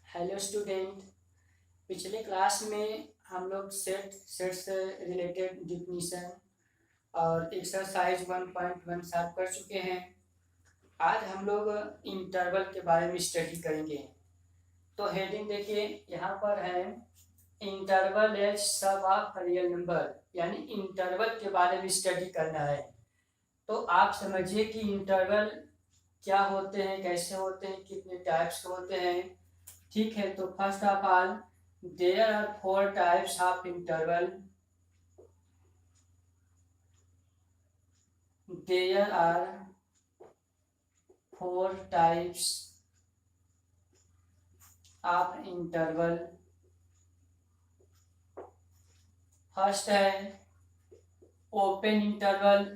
Hello student. पिछले class में हम लोग सेट से रिलेटेड डिफिनीशन और एक्सरसाइज 1.1 सॉल्व कर चुके हैं। आज हम लोग इंटरवल के बारे में स्टडी करेंगे। तो हेडिंग देखिए, यहाँ पर है इंटरवल एज सब ऑफ रियल नंबर, यानी इंटरवल के बारे में स्टडी करना है। तो आप समझिए कि इंटरवल क्या होते हैं, कैसे होते हैं, कितने टाइप्स के होते हैं। ठीक है, तो first of all there are 4 types of interval. There are 4 types of interval. First है open interval.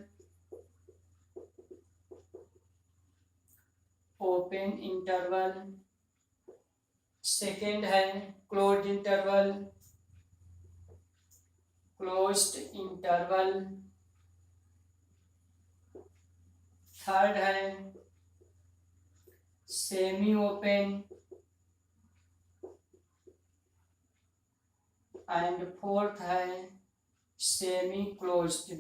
Open interval. Second है closed interval. Closed interval. Third है सेमी ओपन। एंड फोर्थ है सेमी क्लोज्ड।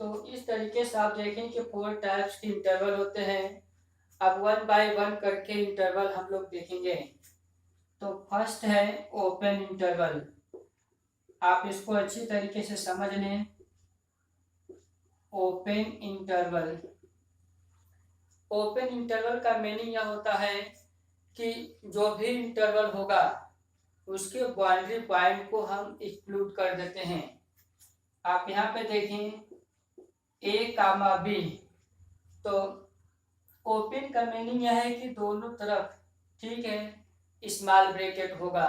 तो इस तरीके से आप देखें कि 4 टाइप्स के इंटरवल होते हैं। अब 1 बाय 1 करके इंटरवल हम लोग देखेंगे। तो फर्स्ट है ओपन इंटरवल। आप इसको अच्छी तरीके से समझ लें। Open interval. ओपन इंटरवल का मीनिंग यह होता है कि जो भी इंटरवल होगा उसके बाउंड्री पॉइंट को हम एक्सक्लूड कर देते हैं। आप यहाँ पे देखें ए कामा बी। तो ओपन का मीनिंग यह है कि दोनों तरफ, ठीक है, स्मॉल ब्रैकेट होगा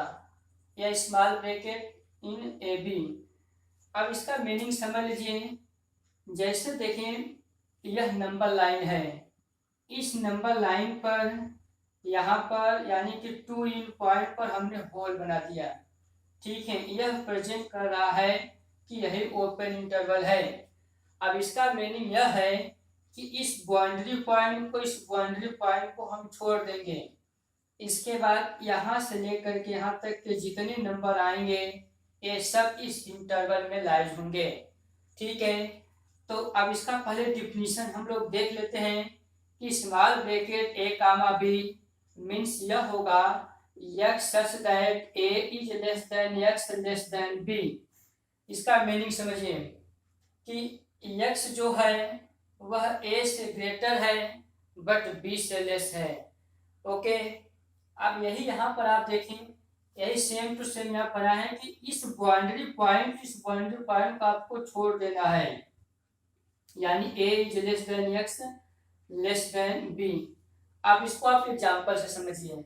या small bracket in A B. अब इसका मीनिंग समझ लीजिए। जैसे देखें यह नंबर लाइन है, इस नंबर लाइन पर यहाँ पर यानी कि 2 इन पॉइंट पर हमने होल बना दिया। ठीक है, यह प्रेजेंट कर रहा है कि यही ओपन इंटरवल है। अब इसका मीनिंग यह है कि इस बाउंड्री पॉइंट को हम छोड़ देंगे। इसके बाद यहाँ से लेकर के यहाँ तक के जितने नंबर आएंगे ये सब इस इंटरवल में लाइज होंगे। ठीक है, तो अब इसका पहले डिफिनीशन हम लोग देख लेते हैं कि स्मॉल ब्रैकेट ए कामा बी मीन्स यह होगा x such that a is less than x less than b। इसका मीनिंग समझिए कि x जो है वह a से ग्रेटर है बट b से लेस है। ओके, अब यही यहाँ पर आप देखें, यही सेम टू सेम यहाँ पर है कि इस बाउंड्री पॉइंट को आपको छोड़ देना है, यानी a is less than x less then b। अब इसको आप एग्जांपल से समझिए।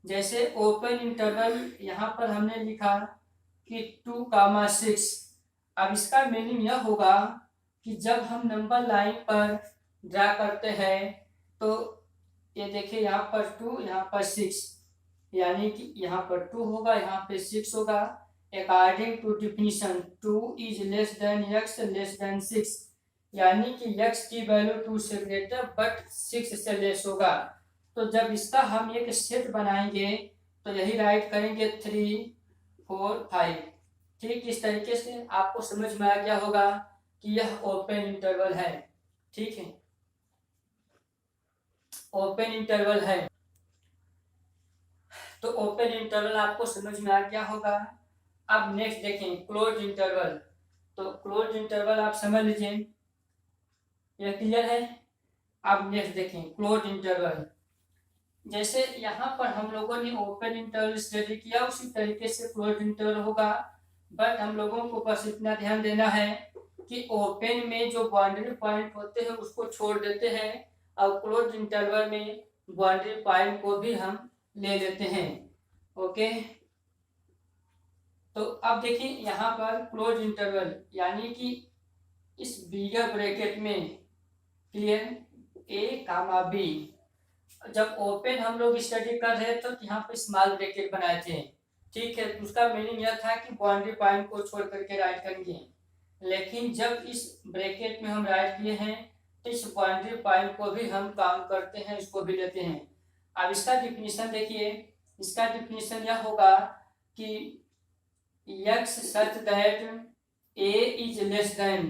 जैसे ओपन इंटरवल यहाँ पर हमने लिखा कि 2,6। अब इसका मीनिंग यह होगा कि जब हम नंबर लाइन पर ड्रा करते हैं तो ये देखिए यहाँ पर 2 यहाँ पर 6, यानी कि यहाँ पर 2 होगा, यहाँ पे 6 होगा। According to definition 2 is less than x less than 6, यानी कि x की वैल्यू 2 से ग्रेटर बट 6 से लेस होगा। तो जब इसका हम एक सेट बनाएंगे तो यही राइट करेंगे 3, 4, 5। ठीक, इस तरीके से आपको समझ में आ गया होगा कि यह ओपन इंटरवल है। ठीक है, ओपन इंटरवल है। तो ओपन इंटरवल आपको समझ में आ गया होगा। अब नेक्स्ट देखें क्लोज इंटरवल। तो क्लोज इंटरवल आप समझ लीजिए, यह क्लियर है। अब नेक्स्ट देखें क्लोज इंटरवल। जैसे यहाँ पर हम लोगों ने ओपन इंटरवल स्टडी किया उसी तरीके से क्लोज इंटरवल होगा, बट हम लोगों को बस इतना ध्यान देना है कि ओपन में जो बाउंड्री पॉइंट होते हैं उसको छोड़ देते हैं और क्लोज इंटरवल में बाउंड्री पॉइंट को भी हम ले लेते हैं। ओके, तो अब देखिए यहाँ पर क्लोज इंटरवल यानी कि इस बिगर ब्रैकेट में, क्लियर, ए कामा बी। जब ओपन हम लोग स्टडी कर रहे थे तो यहाँ पे स्मॉल ब्रैकेट बनाए थे। ठीक है, तो उसका मीनिंग यह था कि बाउंड्री पॉइंट को छोड़ करके राइट करेंगे। लेकिन जब इस ब्रैकेट में हम राइट किए हैं तो इस बाउंड्री पॉइंट को भी हम काम करते हैं, इसको भी लेते हैं। अब इसका डिफिनीशन देखिए, इसका डिफिनीशन यह होगा कि x such that a is less than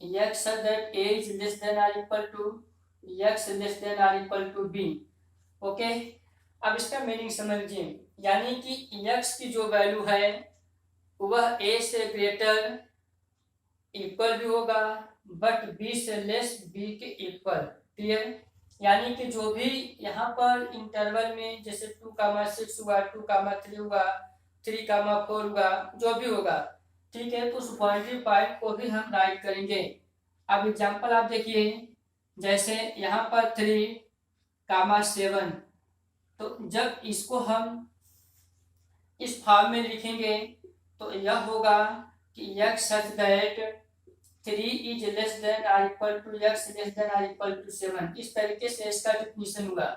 x such that a is less than or equal to x less than or equal to b। Okay, अब इसका मीनिंग समझ लीजिए, यानी कि x की जो वैल्यू है वह a से ग्रेटर इक्वल भी होगा बट b से लेस b के इक्वल। क्लियर, यानी कि जो भी यहाँ पर इंटरवल में जैसे 2,6 हुआ, 2,3 हुआ, 3,4 हुआ, जो भी होगा, ठीक है, तो उस बाउंड्री पॉइंट को भी हम राइट करेंगे। अब एग्जांपल आप देखिए, जैसे यहाँ पर 3,7, तो जब इसको हम इस फॉर्म में लिखेंगे तो यह होगा कि x such that 3 is less than और equal to x less than और इक्वल टू 7। इस तरीके से इसका डिफिनीशन हुआ।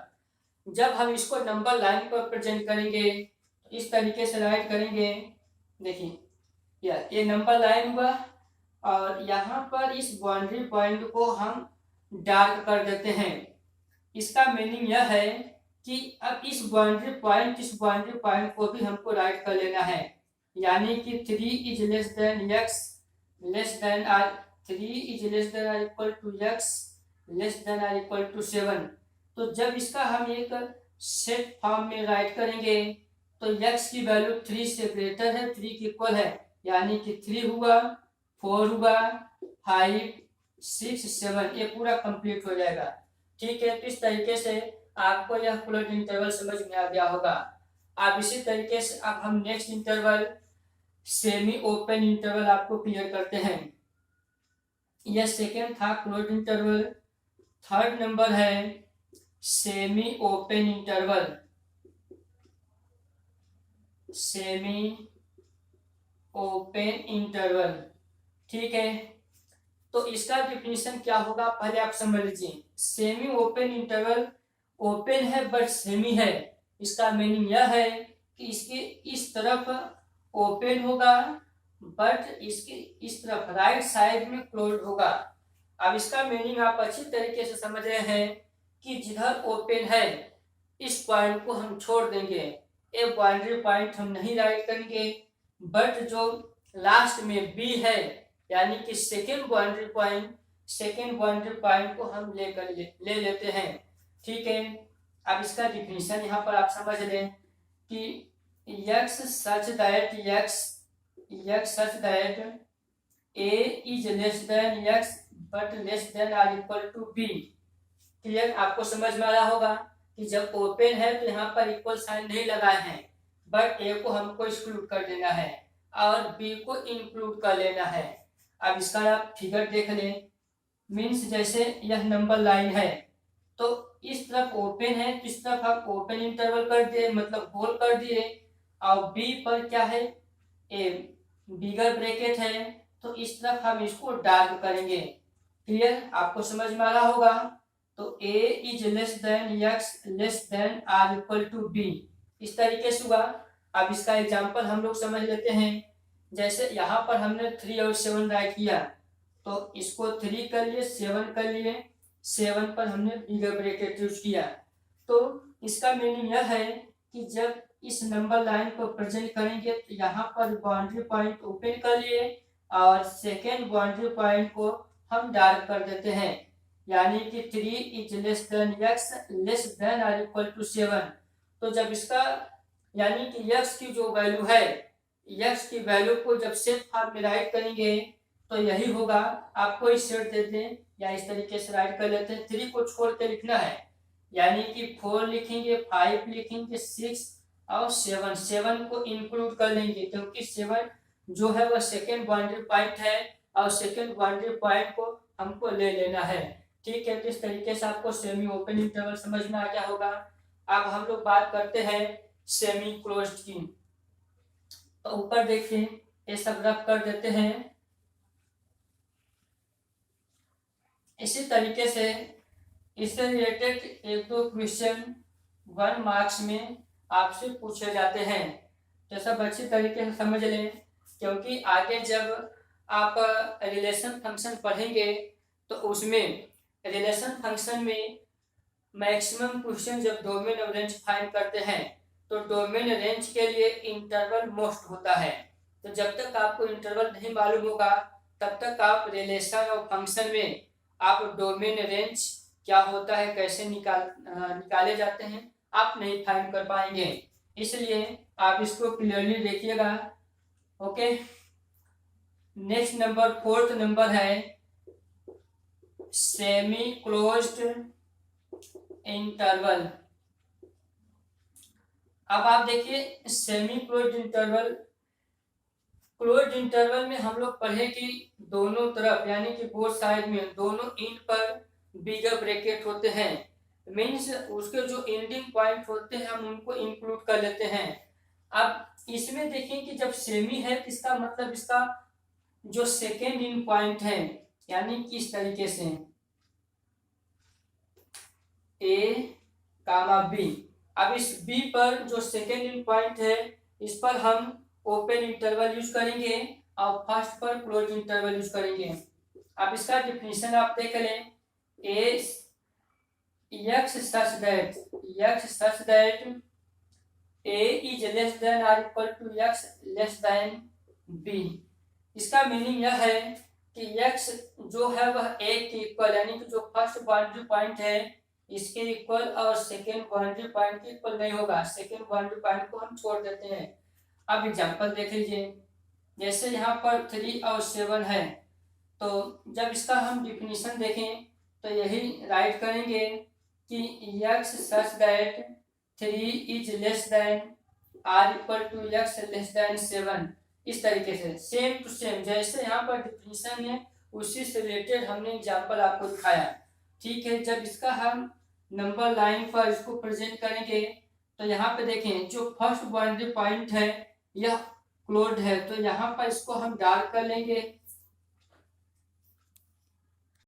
जब हम इसको नंबर लाइन पर प्रेजेंट करेंगे तो इस तरीके से राइट करेंगे, देखिए ये नंबर लाइन हुआ और यहाँ पर इस बाउंड्री पॉइंट को हम डार्क कर देते हैं। इसका मीनिंग यह है कि अब इस बाउंड्री पॉइंट को भी हमको राइट कर लेना है, यानी कि 3 is less than x less than और 3 इज लेस देन और equal to x less than और इक्वल टू 7। तो जब इसका हम एक सेट फॉर्म में राइट करेंगे तो x की वैल्यू 3 से ग्रेटर है, 3 के इक्वल है, यानी कि 3 हुआ, 4 हुआ, 5, 6, 7, ये पूरा कंप्लीट हो जाएगा। ठीक है, तो इस तरीके से आपको यह क्लोज्ड इंटरवल समझ में आ गया होगा। अब इसी तरीके से अब हम next interval semi open interval आपको क्लियर करते हैं। यह सेकेंड था क्लोज्ड इंटरवल। थर्ड नंबर है semi open interval. Semi open interval, ठीक है, तो इसका डिफिनीशन क्या होगा पहले आप समझ लीजिए। सेमी ओपन इंटरवल ओपन है बट सेमी है। इसका मीनिंग यह है कि इसके इस तरफ ओपन होगा बट इसके इस तरफ राइट साइड में क्लोज होगा। अब इसका मीनिंग आप अच्छी तरीके से समझ रहे हैं कि जिधर ओपन है इस पॉइंट को हम छोड़ देंगे, एक बाउंड्री पॉइंट हम नहीं राइट करेंगे, बट जो लास्ट में बी है यानी कि सेकेंड बाउंड्री पॉइंट को हम ले लेते हैं। ठीक है, अब इसका डिफिनीशन यहाँ पर आप समझ लें कि x such that a is less than x but less than or equal to b। Clear, आपको समझ में आ रहा होगा कि जब ओपन है तो यहाँ पर इक्वल साइन नहीं लगाए हैं, बट a को हमको एक्सक्लूड कर देना है और b को इंक्लूड कर लेना है। अब इसका आप फिगर देख लें, मीन्स जैसे यह नंबर लाइन है तो इस तरफ ओपन है तो इस तरफ आप ओपन इंटरवल कर दिए, मतलब होल कर दिए, और बी पर क्या है, ए बिगर ब्रैकेट है, तो इस तरफ हम इसको डार्क करेंगे। क्लियर, आपको समझ में आ रहा होगा। तो a is less than x less than or equal to b, इस तरीके से हुआ। अब इसका एग्जांपल हम लोग समझ लेते हैं। जैसे यहाँ पर हमने 3 और 7 राइट किया तो इसको 3 कर लिए, 7 कर लिए, 7 पर हमने बिगर ब्रैकेट यूज किया। तो इसका मीनिंग यह है कि जब इस नंबर लाइन को प्रेजेंट करेंगे तो यहाँ पर बाउंड्री पॉइंट ओपन कर लिए और सेकेंड बाउंड्री पॉइंट को हम डार्क कर देते हैं, यानी कि 3 is less than x less than और इक्वल टू 7। तो जब इसका यानी कि x की जो वैल्यू है, x की वैल्यू को जब सेट फॉर्म में राइट करेंगे तो यही होगा। आपको इस सेट देते हैं या इस तरीके से राइट कर लेते हैं। 3 को छोड़ के लिखना है, यानी कि 4 लिखेंगे, 5 लिखेंगे, 6 और 7 को इंक्लूड कर लेंगे, क्योंकि 7 जो है वह सेकेंड बाउंड्री पॉइंट है और सेकेंड बाउंड्री पॉइंट को हमको ले लेना है। ठीक है, तो इस तरीके से आपको सेमी ओपन इंटरवल समझ में आ गया होगा। अब हम लोग बात करते हैं सेमी क्लोज्ड की। तो ऊपर देखिए ये सब रफ कर देते हैं। इसी तरीके से इससे रिलेटेड 1-2 क्वेश्चन 1 मार्क्स में आपसे पूछे जाते हैं, तो सब अच्छी तरीके से समझ लें, क्योंकि आगे जब आप रिलेशन फंक्शन पढ़ेंगे तो उसमें रिलेशन फंक्शन में मैक्सिमम क्वेश्चन जब डोमेन ऑफ रेंज फाइंड करते हैं तो डोमेन रेंज के लिए इंटरवल मोस्ट होता है। तो जब तक आपको इंटरवल नहीं मालूम होगा तब तक आप रिलेशन और फंक्शन में आप डोमेन रेंज क्या होता है, कैसे निकाले जाते हैं, आप नहीं फाइंड कर पाएंगे। इसलिए आप इसको क्लियरली देखिएगा। Okay, next number, fourth number है सेमी क्लोज्ड इंटरवल। अब आप देखिए semi closed interval, closed interval में हम लोग पढ़े कि दोनों तरफ यानी कि बोथ साइड में दोनों एंड पर बिगर ब्रैकेट होते हैं, मीन्स उसके जो एंडिंग पॉइंट होते हैं हम उनको इंक्लूड कर लेते हैं। अब इसमें देखिए कि जब सेमी है इसका मतलब इसका जो सेकेंड इन पॉइंट है यानी किस तरीके से ए कामा बी, अब इस बी पर जो सेकेंड इन पॉइंट है इस पर हम ओपन इंटरवल यूज करेंगे और फर्स्ट पर क्लोज इंटरवल यूज करेंगे। अब इसका डिफिनीशन आप देख लें, x such that a is less than or equal to x less than b। इसका मीनिंग यह है कि x जो है वह a के इक्वल यानी कि जो फर्स्ट बाउंड्री पॉइंट है इसके इक्वल और सेकेंड बाउंड्री पॉइंट के इक्वल नहीं होगा, सेकेंड बाउंड्री पॉइंट को हम छोड़ देते हैं। अब एग्जांपल देख लीजिए, जैसे यहाँ पर 3 और 7 है तो जब इसका हम डिफिनीशन देखें तो यही राइट करेंगे कि x such that 3 is less than r equal to x less than 7। इस तरीके से सेम टू सेम जैसे यहाँ पर डिफिनीशन है उसी से रिलेटेड हमने एग्जांपल आपको दिखाया। ठीक है, जब इसका हम नंबर लाइन पर इसको प्रेजेंट करेंगे तो यहाँ पे देखें जो फर्स्ट बाउंड्री पॉइंट है यह क्लोज्ड है तो यहाँ पर इसको हम डार्क कर लेंगे